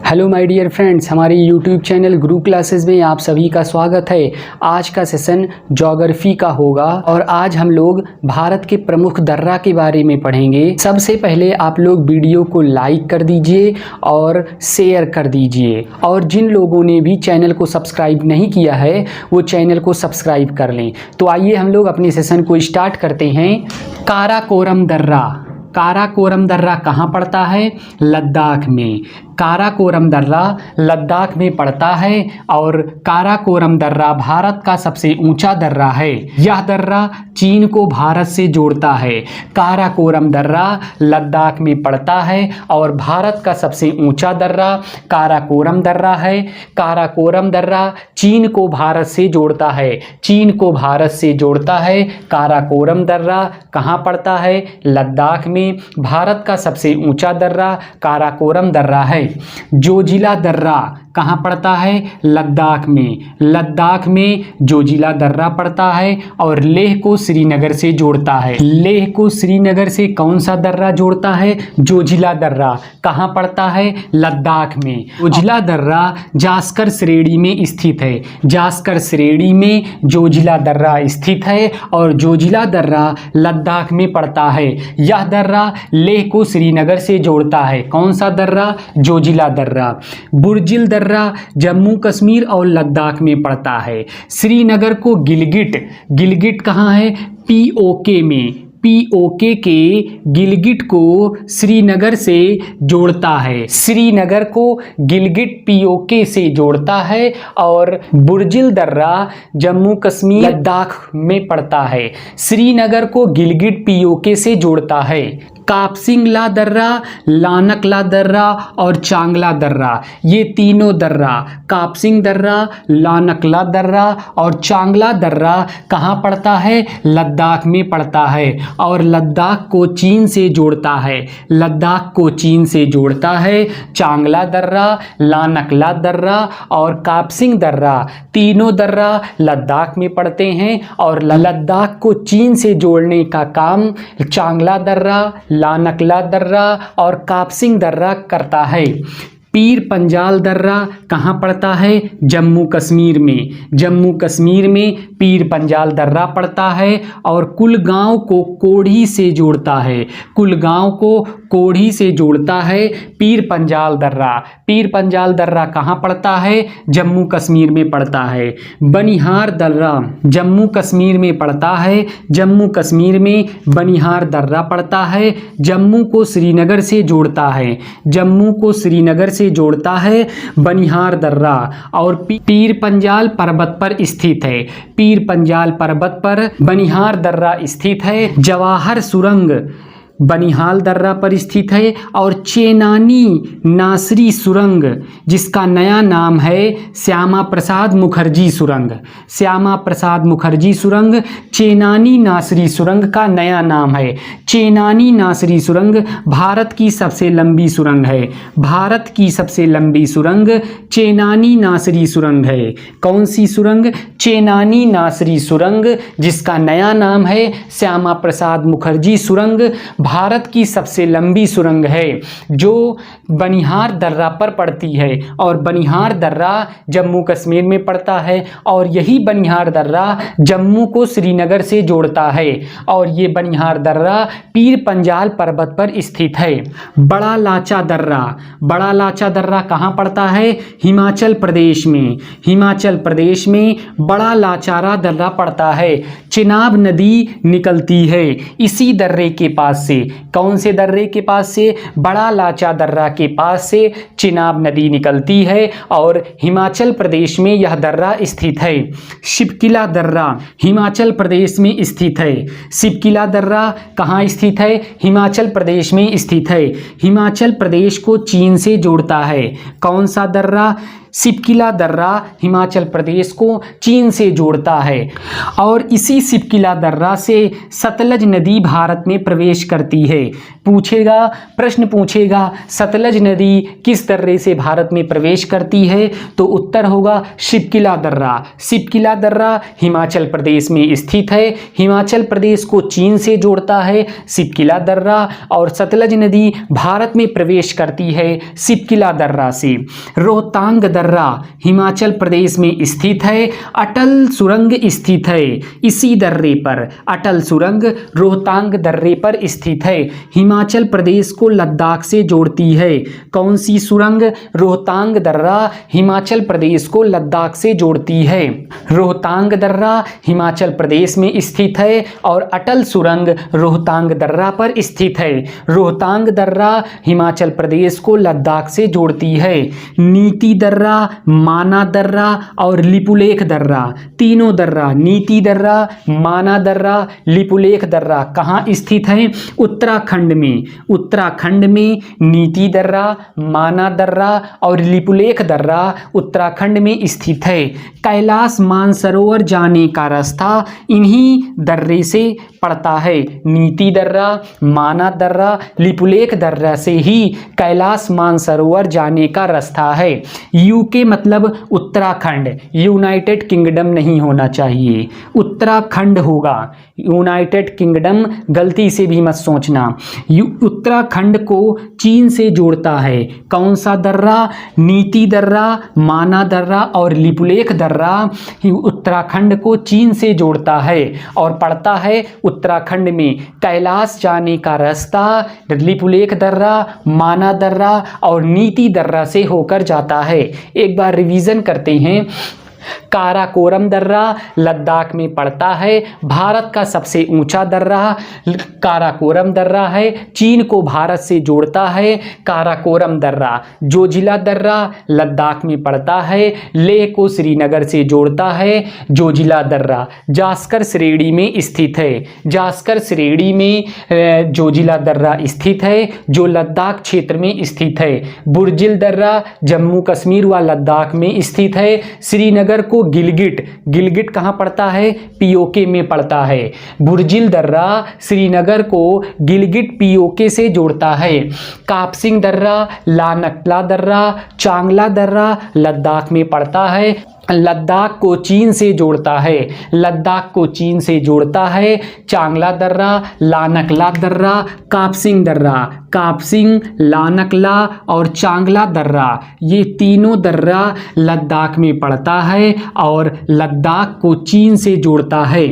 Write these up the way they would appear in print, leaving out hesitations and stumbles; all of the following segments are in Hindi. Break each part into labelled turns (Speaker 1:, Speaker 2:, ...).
Speaker 1: हेलो माय डियर फ्रेंड्स, हमारे यूट्यूब चैनल गुरु क्लासेस में आप सभी का स्वागत है। आज का सेशन ज्योग्राफी का होगा और आज हम लोग भारत के प्रमुख दर्रा के बारे में पढ़ेंगे। सबसे पहले आप लोग वीडियो को लाइक कर दीजिए और शेयर कर दीजिए, और जिन लोगों ने भी चैनल को सब्सक्राइब नहीं किया है वो चैनल को सब्सक्राइब कर लें। तो आइए हम लोग अपने सेशन को स्टार्ट करते हैं। काराकोरम दर्रा। काराकोरम दर्रा कहाँ पड़ता है? लद्दाख में। काराकोरम दर्रा लद्दाख में पड़ता है और काराकोरम दर्रा भारत का सबसे ऊंचा दर्रा है। यह दर्रा चीन को भारत से जोड़ता है। काराकोरम दर्रा लद्दाख में पड़ता है और भारत का सबसे ऊंचा दर्रा काराकोरम दर्रा है। काराकोरम दर्रा चीन को भारत से जोड़ता है। चीन को भारत से जोड़ता है। काराकोरम दर्रा कहाँ पड़ता है? लद्दाख में। भारत का सबसे ऊंचा दर्रा काराकोरम दर्रा है। जोजिला दर्रा कहाँ पड़ता है? लद्दाख में। लद्दाख में जोजिला दर्रा पड़ता है और लेह को श्रीनगर से जोड़ता है। लेह को श्रीनगर से कौन सा दर्रा जोड़ता है? जोजिला दर्रा। कहाँ पड़ता है? लद्दाख में। जोजिला दर्रा जास्कर श्रेणी में स्थित है। जास्कर श्रेणी में जोजिला दर्रा स्थित है और जोजिला दर्रा लद्दाख में पड़ता है। यह दर्रा लेह को श्रीनगर से जोड़ता है। कौन सा दर्रा? जोजिला दर्रा। बुर्जिल दर्रा जम्मू कश्मीर और लद्दाख में पड़ता है। श्रीनगर को गिलगिट कहाँ है? पीओके में। पीओके के गिलगिट को श्रीनगर से जोड़ता है। श्रीनगर को गिलगिट पीओके से जोड़ता है और बुर्जिल दर्रा जम्मू कश्मीर लद्दाख में पड़ता है। श्रीनगर को गिलगिट पीओके से जोड़ता है। कापसिंगला दर्रा, लानकला दर्रा और चांगला दर्रा, ये तीनों दर्रा कापसिंग दर्रा, लानकला दर्रा और चांगला दर्रा कहाँ पड़ता है? लद्दाख में पड़ता है और लद्दाख को चीन से जोड़ता है। लद्दाख को चीन से जोड़ता है। चांगला दर्रा, लानकला दर्रा और कापसिंग दर्रा, तीनों दर्रा लद्दाख में पड़ते हैं और लद्दाख को चीन से जोड़ने का काम चांगला दर्रा, लानकला दर्रा और कापसिंग दर्रा करता है। पीर पंजाल दर्रा कहाँ पड़ता है? जम्मू कश्मीर में। जम्मू कश्मीर में पीर पंजाल दर्रा पड़ता है और कुलगांव को कोढ़ी से जोड़ता है। कुलगांव को कोढ़ी से जोड़ता है पीर पंजाल दर्रा। पीर पंजाल दर्रा कहाँ पड़ता है? जम्मू कश्मीर में पड़ता है। बनिहार दर्रा जम्मू कश्मीर में पड़ता है। जम्मू कश्मीर में बनिहार दर्रा पड़ता है। जम्मू को श्रीनगर से जोड़ता है। जम्मू को श्रीनगर से जोड़ता है बनिहार दर्रा और पीर पंजाल पर्वत पर स्थित है। पीर पंजाल पर्वत पर बनिहार दर्रा स्थित है। जवाहर सुरंग बनिहाल दर्रा पर स्थित है और चेनानी नासरी सुरंग, जिसका नया नाम है श्यामा प्रसाद मुखर्जी सुरंग। श्यामा प्रसाद मुखर्जी सुरंग चेनानी नासरी सुरंग का नया नाम है। चेनानी नासरी सुरंग भारत की सबसे लंबी सुरंग है। भारत की सबसे लंबी सुरंग चेनानी नासरी सुरंग है। कौन सी सुरंग? चेनानी नासरी सुरंग, जिसका नया नाम है श्यामा प्रसाद मुखर्जी सुरंग, भारत की सबसे लंबी सुरंग है जो बनिहार दर्रा पर पड़ती है और बनिहार दर्रा जम्मू कश्मीर में पड़ता है और यही बनिहार दर्रा जम्मू को श्रीनगर से जोड़ता है और ये बनिहार दर्रा पीर पंजाल पर्वत पर स्थित है। बड़ा लाचा दर्रा। बड़ा लाचा दर्रा कहाँ पड़ता है? हिमाचल प्रदेश में। हिमाचल प्रदेश में बड़ा लाचारा दर्रा पड़ता है। चिनाब नदी निकलती है इसी दर्रे के पास से। कौन से दर्रे के पास से? बड़ा लाचा दर्रा के पास से चिनाब नदी निकलती है और हिमाचल प्रदेश में यह दर्रा स्थित है। शिपकिला दर्रा हिमाचल प्रदेश में स्थित है। शिपकिला दर्रा कहाँ स्थित है? हिमाचल प्रदेश में स्थित है। हिमाचल प्रदेश को चीन से जोड़ता है। कौन सा दर्रा? सिपकिला दर्रा हिमाचल प्रदेश को चीन से जोड़ता है और इसी सिपकिला दर्रा से सतलज नदी भारत में प्रवेश करती है। प्रश्न पूछेगा सतलज नदी किस दर्रे से भारत में प्रवेश करती है, तो उत्तर होगा सिपकिला दर्रा। सिपकिला दर्रा हिमाचल प्रदेश में स्थित है, हिमाचल प्रदेश को चीन से जोड़ता है सिपकिला दर्रा, और सतलज नदी भारत में प्रवेश करती है सिपकिला दर्रा से। रोहतांग दर्रा हिमाचल प्रदेश में स्थित है, अटल सुरंग स्थित है इसी दर्रे पर। अटल सुरंग रोहतांग दर्रे पर स्थित है, हिमाचल प्रदेश को लद्दाख से जोड़ती है। कौन सी सुरंग? रोहतांग दर्रा हिमाचल प्रदेश को लद्दाख से जोड़ती है। रोहतांग दर्रा हिमाचल प्रदेश में स्थित है और अटल सुरंग रोहतांग दर्रा पर स्थित है। रोहतांग दर्रा हिमाचल प्रदेश को लद्दाख से जोड़ती है। नीति दर्रा, माना दर्रा और लिपुलेख दर्रा, तीनों दर्रा नीति दर्रा, माना दर्रा, लिपुलेख दर्रा कहाँ स्थित है? उत्तराखंड में। उत्तराखंड में नीति दर्रा, माना दर्रा और लिपुलेख दर्रा उत्तराखंड में स्थित है। कैलाश मानसरोवर जाने का रास्ता इन्हीं दर्रे से पड़ता है। नीति दर्रा, माना दर्रा, लिपुलेख दर्रा से ही कैलाश मानसरोवर जाने का रास्ता है। यूके मतलब उत्तराखंड, यूनाइटेड किंगडम नहीं होना चाहिए, उत्तराखंड होगा। यूनाइटेड किंगडम गलती से भी मत सोचना। उत्तराखंड को चीन से जोड़ता है कौन सा दर्रा? नीति दर्रा, माना दर्रा और लिपुलेख दर्रा उत्तराखंड को चीन से जोड़ता है और पड़ता है उत्तराखंड में। कैलाश जाने का रास्ता लिपुलेख दर्रा, माना दर्रा और नीति दर्रा से होकर जाता है। एक बार रिवीजन करते हैं। काराकोरम दर्रा लद्दाख में पड़ता है, भारत का सबसे ऊंचा दर्रा काराकोरम दर्रा है, चीन को भारत से जोड़ता है काराकोरम दर्रा। जोजिला दर्रा लद्दाख में पड़ता है, लेह को श्रीनगर से जोड़ता है जोजिला दर्रा। जास्कर श्रेणी में स्थित है, जास्कर श्रेणी में जोजिला दर्रा स्थित है जो लद्दाख क्षेत्र में स्थित है। बुर्जिल दर्रा जम्मू कश्मीर व लद्दाख में स्थित है। श्रीनगर को गिलगिट कहाँ पड़ता है? पीओके में पड़ता है। बुर्जिल दर्रा श्रीनगर को गिलगिट पीओके से जोड़ता है। कापसिंग दर्रा, लानकला दर्रा, चांगला दर्रा लद्दाख में पड़ता है। लद्दाख को चीन से जोड़ता है, लद्दाख को चीन से जोड़ता है चांगला दर्रा, लानकला दर्रा, कापसिंग दर्रा। कापसिंग, लानकला और चांगला दर्रा ये तीनों दर्रा लद्दाख में पड़ता है और लद्दाख को चीन से जोड़ता है।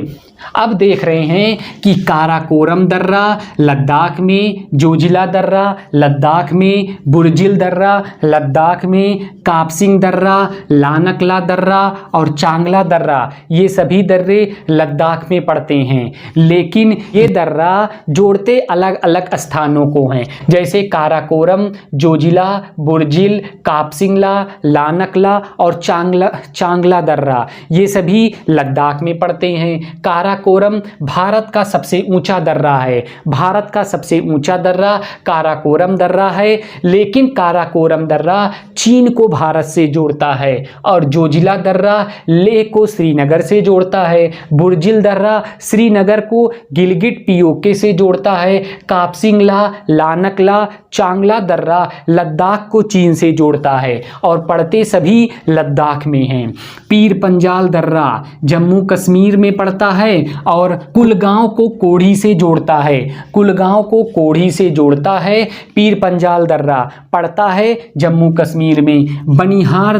Speaker 1: अब देख रहे हैं कि काराकोरम दर्रा लद्दाख में, जोजिला दर्रा लद्दाख में, बुर्जिल दर्रा लद्दाख में, कापसिंग दर्रा, लानकला दर्रा और चांगला दर्रा ये सभी दर्रे लद्दाख में पड़ते हैं। लेकिन ये दर्रा जोड़ते अलग अलग स्थानों को हैं, जैसे काराकोरम, जोजिला, बुर्जिल, कापसिंगला, लानकला और चांगला दर्रा ये सभी लद्दाख में पड़ते हैं। काराकोरम भारत का सबसे ऊंचा दर्रा है, भारत का सबसे ऊंचा दर्रा काराकोरम दर्रा है। लेकिन काराकोरम दर्रा चीन को भारत से जोड़ता है और जोजिला दर्रा लेह को श्रीनगर से जोड़ता है। बुर्जिल दर्रा श्रीनगर को गिलगिट पीओके से जोड़ता है। कापसिंगला, लानकला, चांगला दर्रा लद्दाख को चीन से जोड़ता है और पड़ते सभी लद्दाख में हैं। पीर पंजाल दर्रा जम्मू कश्मीर में पड़ता है और कुलगांव को कोढ़ी से जोड़ता है, कुलगांव को कोढ़ी से जोड़ता है। पीर पंजाल दर्रा पड़ता है जम्मू कश्मीर में। बनिहार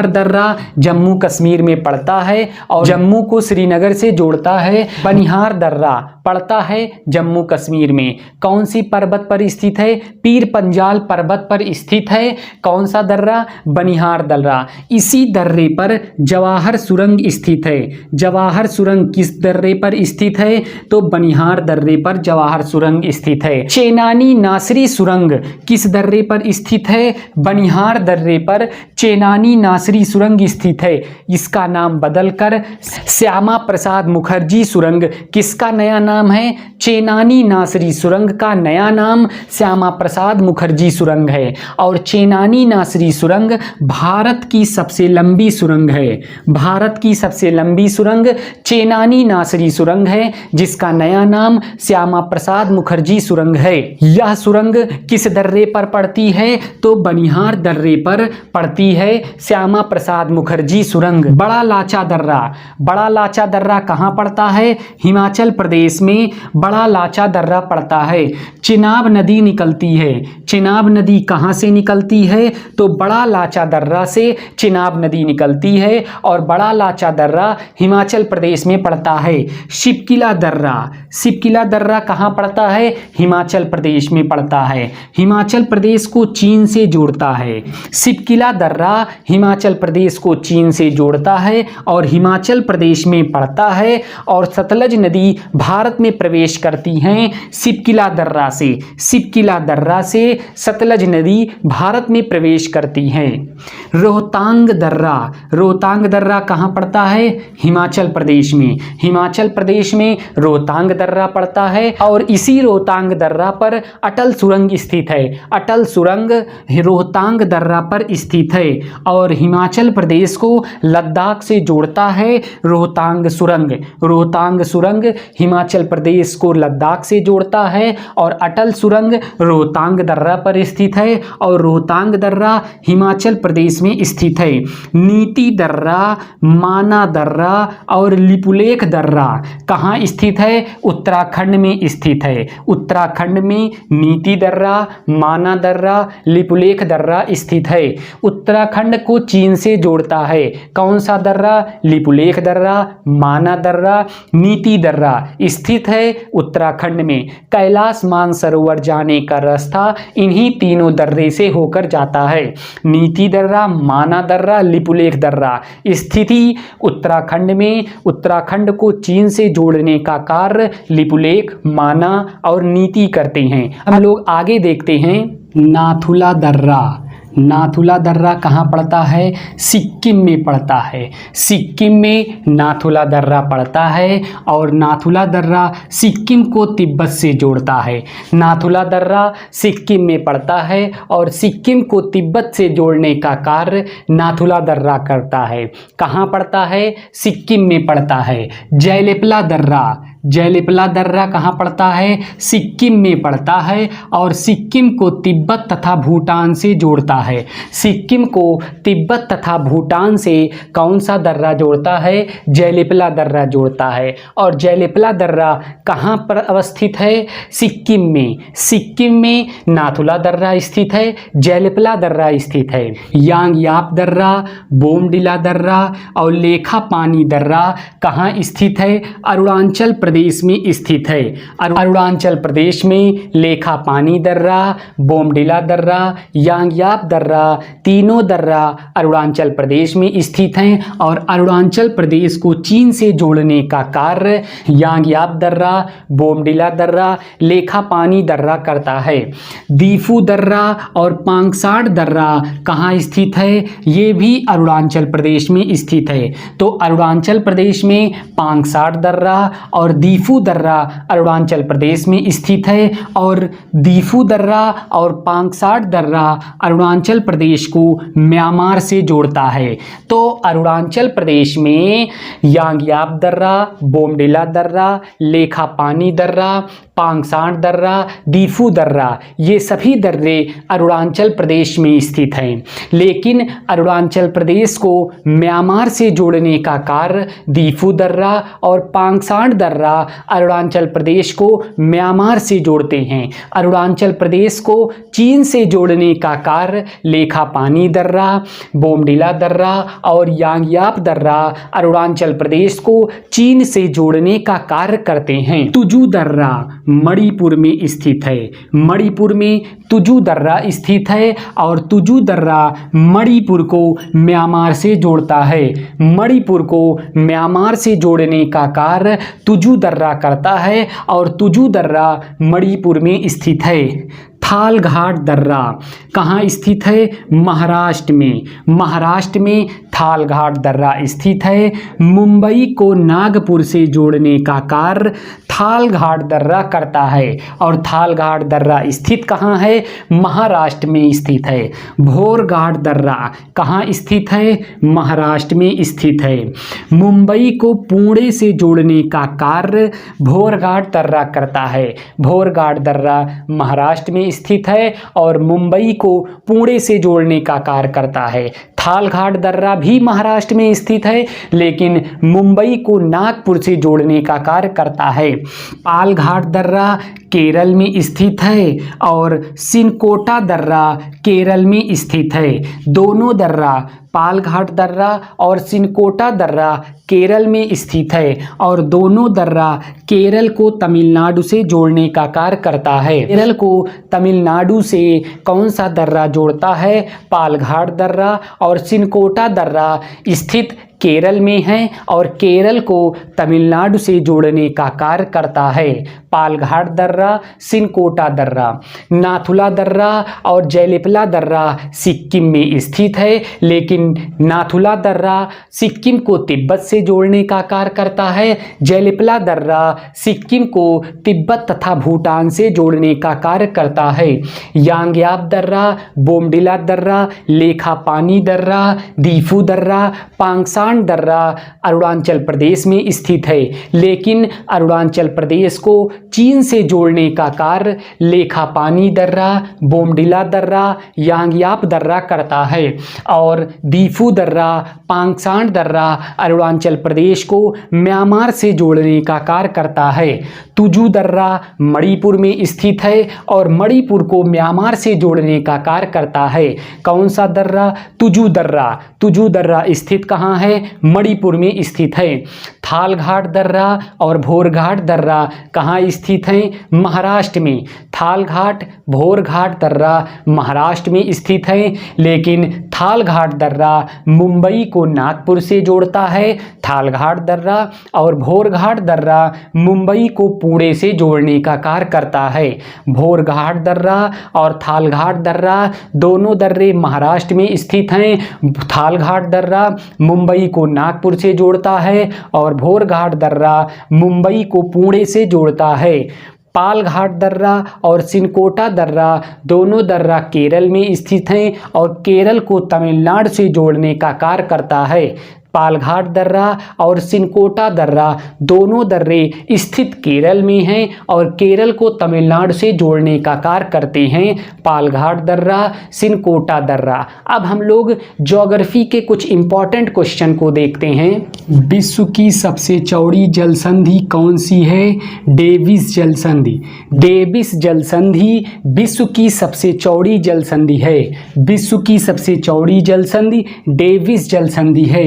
Speaker 1: दर्रा जम्मू कश्मीर में पड़ता है और जम्मू को श्रीनगर से जोड़ता है। बनिहार दर्रा पड़ता है जम्मू कश्मीर में। कौन सी पर्वत पर स्थित है? पीर पंजाल पर्वत पर स्थित है। कौन सा दर्रा? बनिहार दर्रा। इसी दर्रे पर जवाहर सुरंग स्थित है, जवाहर जवाहर सुरंग किस दर्रे पर स्थित है? तो बनिहार दर्रे पर जवाहर सुरंग स्थित है। चेनानी नासरी सुरंग किस दर्रे पर स्थित है? बनिहार दर्रे पर चेनानी नासरी सुरंग स्थित है। इसका नाम बदलकर श्यामा प्रसाद मुखर्जी सुरंग, किसका नया नाम है? चेनानी नासरी सुरंग का नया नाम श्यामा प्रसाद मुखर्जी सुरंग है। और चेनानी नासरी सुरंग भारत की सबसे लंबी सुरंग है। भारत की सबसे लंबी सुरंग चेनानी नासरी सुरंग है, जिसका नया नाम श्यामा प्रसाद मुखर्जी सुरंग है। यह सुरंग किस दर्रे पर पड़ती है? तो बनिहार दर्रे पर पड़ती है श्यामा प्रसाद मुखर्जी सुरंग। बड़ा लाचा दर्रा, बड़ा लाचा दर्रा कहाँ पड़ता है? हिमाचल प्रदेश में बड़ा लाचा दर्रा पड़ता है। चिनाब नदी निकलती है। चिनाब नदी कहाँ से निकलती है? तो बड़ा लाचा दर्रा से चिनाब नदी निकलती है और बड़ा लाचा दर्रा हिमाचल प्रदेश में पड़ता है। शिपकिला दर्रा, शिपकिला दर्रा कहाँ पड़ता है? हिमाचल प्रदेश में पड़ता है। हिमाचल प्रदेश को चीन से जोड़ता है। शिपकिला दर्रा हिमाचल प्रदेश को चीन से जोड़ता है और हिमाचल प्रदेश में पड़ता है। और सतलज नदी भारत में प्रवेश करती हैं शिपकिला दर्रा से। शिपकिला दर्रा से सतलज नदी भारत में प्रवेश करती हैं। रोहतांग दर्रा, रोहतांग दर्रा कहाँ पड़ता है? हिमाचल प्रदेश में। हिमाचल प्रदेश में रोहतांग दर्रा पड़ता है और इसी रोहतांग दर्रा पर अटल सुरंग स्थित है। अटल सुरंग रोहतांग दर्रा पर स्थित है और हिमाचल प्रदेश को लद्दाख से जोड़ता है रोहतांग सुरंग। रोहतांग सुरंग हिमाचल प्रदेश को लद्दाख से जोड़ता है और अटल सुरंग रोहतांग दर्रा पर स्थित है और रोहतांग दर्रा हिमाचल प्रदेश में स्थित है। नीति दर्रा, माना दर्रा और लिपुलेख दर्रा कहाँ स्थित है? उत्तराखंड में स्थित है। उत्तराखंड में नीति दर्रा, माना दर्रा, लिपुलेख दर्रा स्थित है। उत्तराखंड को चीन से जोड़ता है कौन सा दर्रा? लिपुलेख दर्रा, माना दर्रा, नीति दर्रा स्थित है उत्तराखंड में। कैलाश मानसरोवर जाने का रास्ता इन्हीं तीनों दर्रे से होकर जाता है। नीति दर्रा, माना दर्रा, लिपुलेख दर्रा स्थिति उत्तराखंड में। उत्तराखंड को चीन से जोड़ने का कार्य लिपुलेख, माना और नीति करते हैं। हम लोग आगे देखते हैं नाथुला दर्रा। नाथुला दर्रा कहाँ पड़ता है? सिक्किम में पड़ता है। सिक्किम में नाथुला दर्रा पड़ता है और नाथुला दर्रा सिक्किम को तिब्बत से जोड़ता है। नाथुला दर्रा सिक्किम में पड़ता है और सिक्किम को तिब्बत से जोड़ने का कार्य नाथुला दर्रा करता है। कहाँ पड़ता है? सिक्किम में पड़ता है। जयलेपला दर्रा, जयलेपला दर्रा कहाँ पड़ता है? सिक्किम में पड़ता है और सिक्किम को तिब्बत तथा भूटान से जोड़ता है। सिक्किम को तिब्बत तथा भूटान से कौन सा दर्रा जोड़ता है? जयलेपला दर्रा जोड़ता है। और जयलेपला दर्रा कहाँ पर अवस्थित है? सिक्किम में। सिक्किम में नाथुला दर्रा स्थित है, जयलेपला दर्रा स्थित है। यांगयाप दर्रा, बोमडिला दर्रा और लेखा पानी दर्रा कहाँ स्थित है? अरुणाचल प्रदेश में स्थित है। अरुणाचल प्रदेश में लेखा पानी दर्रा, बोमडिला दर्रा, यांगयाप दर्रा, तीनों दर्रा अरुणाचल प्रदेश में स्थित हैं और अरुणाचल प्रदेश को चीन से जोड़ने का कार्य यांगयाप दर्रा, बोमडिला दर्रा, लेखा पानी दर्रा करता है। दीफू दर्रा और पांगसाड़ दर्रा कहाँ स्थित है? ये भी अरुणाचल प्रदेश में स्थित है। तो अरुणाचल प्रदेश में पांगसाड़ दर्रा और दीफू दर्रा अरुणाचल प्रदेश में स्थित है और दीफू दर्रा और पांगसाड़ दर्रा अरुणाचल प्रदेश को म्यांमार से जोड़ता है। तो अरुणाचल प्रदेश में यांगयाप दर्रा, बोमडिला दर्रा, लेखा पानी दर्रा, पांगसाड़ दर्रा, दीफू दर्रा ये सभी दर्रे अरुणाचल प्रदेश में स्थित हैं। लेकिन अरुणाचल प्रदेश को म्यांमार से जोड़ने का कार्य दीफू दर्रा और पांगसाड़ दर्रा दर्रा अरुणाचल प्रदेश को म्यांमार से जोड़ते हैं। अरुणाचल प्रदेश को चीन से जोड़ने का कार्य लेखापानी दर्रा, बोमडिला दर्रा और यांगयाप दर्रा अरुणाचल प्रदेश को चीन से जोड़ने का कार्य करते हैं। तुजू दर्रा मणिपुर में स्थित है। मणिपुर में तुजू दर्रा स्थित है और तुजू दर्रा मणिपुर को म्यांमार से जोड़ता है। मणिपुर को म्यांमार से जोड़ने का कार्य तुजू दर्रा करता है और तुजू दर्रा मणिपुर में स्थित है। थालघाट दर्रा कहाँ स्थित है? महाराष्ट्र में। महाराष्ट्र में थालघाट दर्रा स्थित है। मुंबई को नागपुर से जोड़ने का कार्य थालघाट दर्रा करता है और थालघाट दर्रा स्थित कहाँ है? महाराष्ट्र में स्थित है। भोरघाट दर्रा कहाँ स्थित है? महाराष्ट्र में स्थित है। मुंबई को पुणे से जोड़ने का कार्य भोरघाट दर्रा करता है। भोरघाट दर्रा महाराष्ट्र में स्थित है और मुंबई को पुणे से जोड़ने का कार्य करता है। थालघाट दर्रा भी महाराष्ट्र में स्थित है लेकिन मुंबई को नागपुर से जोड़ने का कार्य करता है। पालघाट दर्रा केरल में स्थित है और सिनकोटा दर्रा केरल में स्थित है। दोनों दर्रा पालघाट दर्रा और सिनकोटा दर्रा केरल में स्थित है और दोनों दर्रा केरल को तमिलनाडु से जोड़ने का कार्य करता है। केरल को तमिलनाडु से कौन सा दर्रा जोड़ता है? पालघाट दर्रा और सिनकोटा दर्रा स्थित केरल में है और केरल को तमिलनाडु से जोड़ने का कार्य करता है। पालघाट दर्रा, सिनकोटा दर्रा। नाथुला दर्रा और जयलिपला दर्रा सिक्किम में स्थित है लेकिन नाथुला दर्रा सिक्किम को तिब्बत से जोड़ने का कार्य करता है। जयलिपला दर्रा सिक्किम को तिब्बत तथा भूटान से जोड़ने का कार्य करता है। यांगयाप दर्रा, बोमडिला दर्रा, लेखापानी दर्रा, दीफू दर्रा, पांगसांग दर्रा अरुणाचल प्रदेश में स्थित है लेकिन अरुणाचल प्रदेश को चीन से जोड़ने का कार्य लेखापानी दर्रा, बोमडिला दर्रा, यांगयाप दर्रा करता है और दीफू दर्रा, पांगसांग दर्रा अरुणाचल प्रदेश को म्यांमार से जोड़ने का कार्य करता है। तुजू दर्रा मणिपुर में स्थित है और मणिपुर को म्यांमार से जोड़ने का कार्य करता है। कौन सा दर्रा? तुजू दर्रा। तुजू दर्रा स्थित कहाँ है? मणिपुर में स्थित है। थालघाट दर्रा और भोरघाट दर्रा कहाँ स्थित हैं? महाराष्ट्र में। थालघाट, भोरघाट दर्रा महाराष्ट्र में स्थित है लेकिन थालघाट दर्रा मुंबई को नागपुर से जोड़ता है। थालघाट दर्रा और भोरघाट दर्रा मुंबई को पुणे से जोड़ने का कार्य करता है। भोरघाट दर्रा और थालघाट दर्रा दोनों दर्रे महाराष्ट्र में स्थित हैं। थालघाट दर्रा मुंबई को नागपुर से जोड़ता है और भोरघाट दर्रा मुंबई को पुणे से जोड़ता है। पालघाट दर्रा और सिनकोटा दर्रा दोनों दर्रा केरल में स्थित हैं और केरल को तमिलनाडु से जोड़ने का कार्य करता है। पालघाट दर्रा और सिनकोटा दर्रा दोनों दर्रे स्थित केरल में हैं और केरल को तमिलनाडु से जोड़ने का कार्य करते हैं। पालघाट दर्रा, सिनकोटा दर्रा। अब हम लोग ज्योग्राफी के कुछ इंपॉर्टेंट क्वेश्चन को देखते हैं। विश्व की सबसे चौड़ी जल संधि कौन सी है? डेविस जल संधि। डेविस जल संधि विश्व की सबसे चौड़ी जल संधि है। विश्व की सबसे चौड़ी जल संधि डेविस जल संधि है।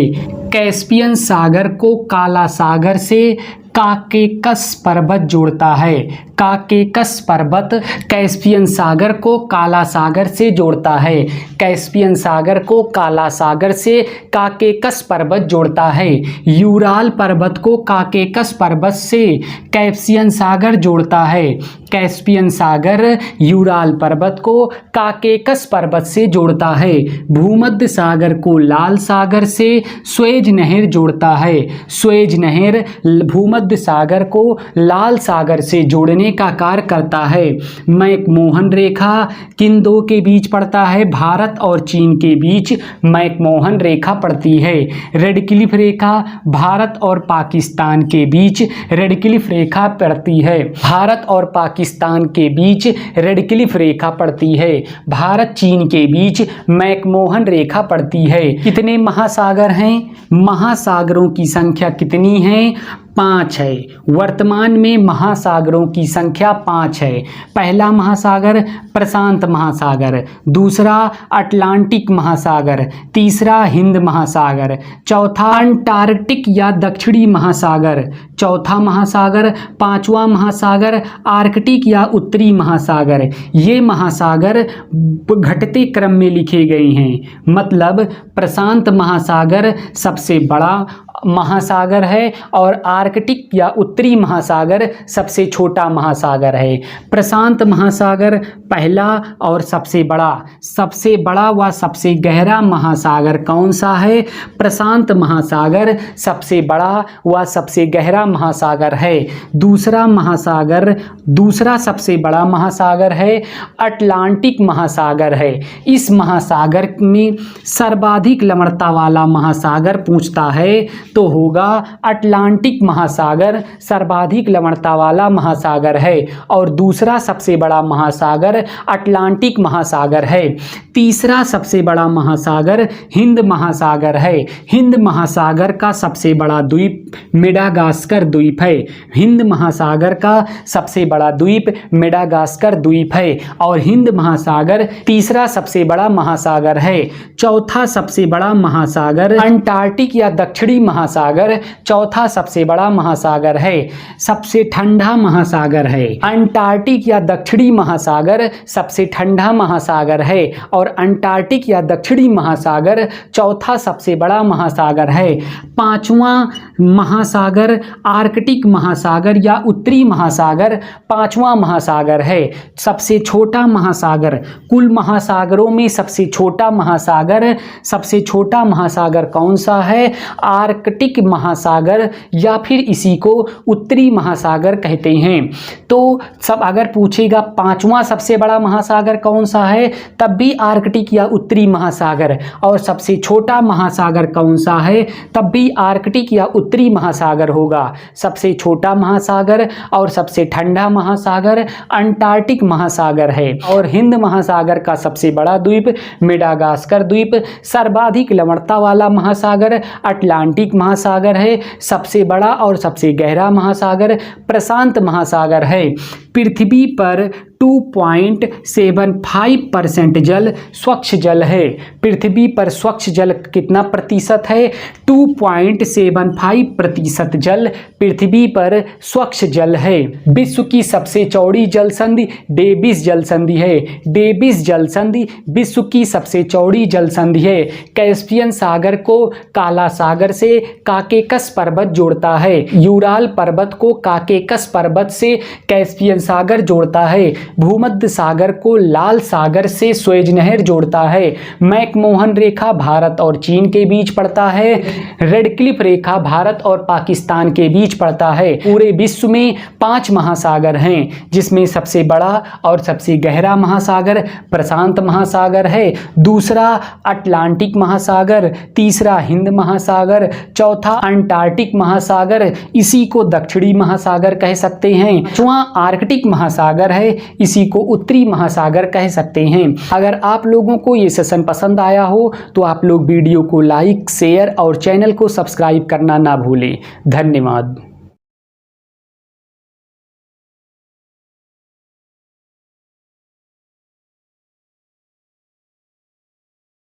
Speaker 1: कैस्पियन सागर को काला सागर से काकेकस पर्वत जोड़ता है। काकेकस पर्वत कैस्पियन सागर को काला सागर से जोड़ता है। कैस्पियन सागर को काला सागर से काकेकस पर्वत जोड़ता है। यूराल पर्वत को काकेकस पर्वत से कैस्पियन सागर जोड़ता है। कैस्पियन सागर यूराल पर्वत को काकेकस पर्वत से जोड़ता है। भूमध्य सागर को लाल सागर से स्वेज नहर जोड़ता है। स्वेज नहर भूमध्य सागर को लाल सागर से जोड़ने का कार्य करता है। मैकमोहन रेखा किन दो के बीच पड़ता है? भारत और चीन के बीच मैकमोहन रेखा पड़ती है। रेड क्लिफ रेखा भारत और पाकिस्तान के बीच रेड क्लिफ रेखा पड़ती है। भारत और पाकिस्तान के बीच रेड क्लिफ रेखा पड़ती है। भारत चीन के बीच मैकमोहन रेखा पड़ती है। कितने महासागर हैं? महासागरों की संख्या कितनी है? 5 है। वर्तमान में महासागरों की संख्या 5 है। पहला महासागर प्रशांत महासागर, दूसरा अटलांटिक महासागर, तीसरा हिंद महासागर, चौथा अंटार्कटिक या दक्षिणी महासागर, चौथा महासागर, पांचवा महासागर आर्कटिक या उत्तरी महासागर। ये महासागर घटते क्रम में लिखे गए हैं। मतलब प्रशांत महासागर सबसे बड़ा महासागर है और आर्कटिक या उत्तरी महासागर सबसे छोटा महासागर है। प्रशांत महासागर पहला और सबसे बड़ा व सबसे गहरा महासागर कौन सा है? प्रशांत महासागर सबसे बड़ा व सबसे गहरा महासागर है। दूसरा सबसे बड़ा महासागर है अटलांटिक महासागर है। इस महासागर में सर्वाधिक लवणता वाला महासागर पूछता है तो होगा अटलांटिक महासागर सर्वाधिक लवणता वाला महासागर है और दूसरा सबसे बड़ा महासागर अटलांटिक महासागर है। तीसरा सबसे बड़ा महासागर हिंद महासागर है। हिंद महासागर का सबसे बड़ा द्वीप मेडागास्कर द्वीप है। हिंद महासागर का सबसे बड़ा द्वीप मेडागास्कर द्वीप है और हिंद महासागर तीसरा सबसे बड़ा महासागर है। चौथा सबसे बड़ा महासागर अंटार्कटिक या दक्षिणी महासागर चौथा सबसे बड़ा महासागर है। सबसे ठंडा महासागर है अंटार्कटिक या दक्षिणी महासागर सबसे ठंडा महासागर है और अंटार्कटिक या दक्षिणी महासागर चौथा सबसे बड़ा महासागर है। पांचवा महासागर आर्कटिक महासागर या उत्तरी महासागर पांचवा महासागर है। सबसे छोटा महासागर, कुल महासागरों में सबसे छोटा महासागर कौन सा है? आर्कटिक महासागर या फिर इसी को उत्तरी महासागर कहते हैं। तो सब अगर पूछेगा पांचवा सबसे बड़ा महासागर कौन सा है, तब भी आर्कटिक या उत्तरी महासागर, और सबसे छोटा महासागर कौन सा है, तब भी आर्कटिक या उत्तरी महासागर होगा। सबसे छोटा महासागर और सबसे ठंडा महासागर अंटार्कटिक महासागर है और हिंद महासागर का सबसे बड़ा द्वीप मेडागास्कर द्वीप, सर्वाधिक लवणता वाला महासागर अटलांटिक महासागर है। सबसे बड़ा और सबसे गहरा महासागर प्रशांत महासागर है। पृथ्वी पर 2.75% जल स्वच्छ जल है। पृथ्वी पर स्वच्छ जल कितना प्रतिशत है? 2.75% जल पृथ्वी पर स्वच्छ जल है। विश्व की सबसे चौड़ी जल संधि डेविस जल संधि है। डेविस जल संधि विश्व की सबसे चौड़ी जल संधि है। कैस्पियन सागर को काला सागर से काकेकस पर्वत जोड़ता है। यूराल पर्वत को काकेकस पर्वत से कैस्पियन सागर जोड़ता है। भूमध्य सागर को लाल सागर से स्वेज नहर जोड़ता है। मैकमोहन रेखा भारत और चीन के बीच पड़ता है। रेडक्लिफ रेखा भारत और पाकिस्तान के बीच पड़ता है। पूरे विश्व में 5 महासागर हैं, जिसमें सबसे बड़ा और सबसे गहरा महासागर प्रशांत महासागर है, दूसरा अटलांटिक महासागर, तीसरा हिंद महासागर, चौथा अंटार्कटिक महासागर, इसी को दक्षिणी महासागर कह सकते हैं, पांचवा आर्कटिक महासागर है, इसी को उत्तरी महासागर कह सकते हैं। अगर आप लोगों को ये सेशन पसंद आया हो तो आप लोग वीडियो को लाइक, शेयर और चैनल को सब्सक्राइब करना ना भूलें। धन्यवाद।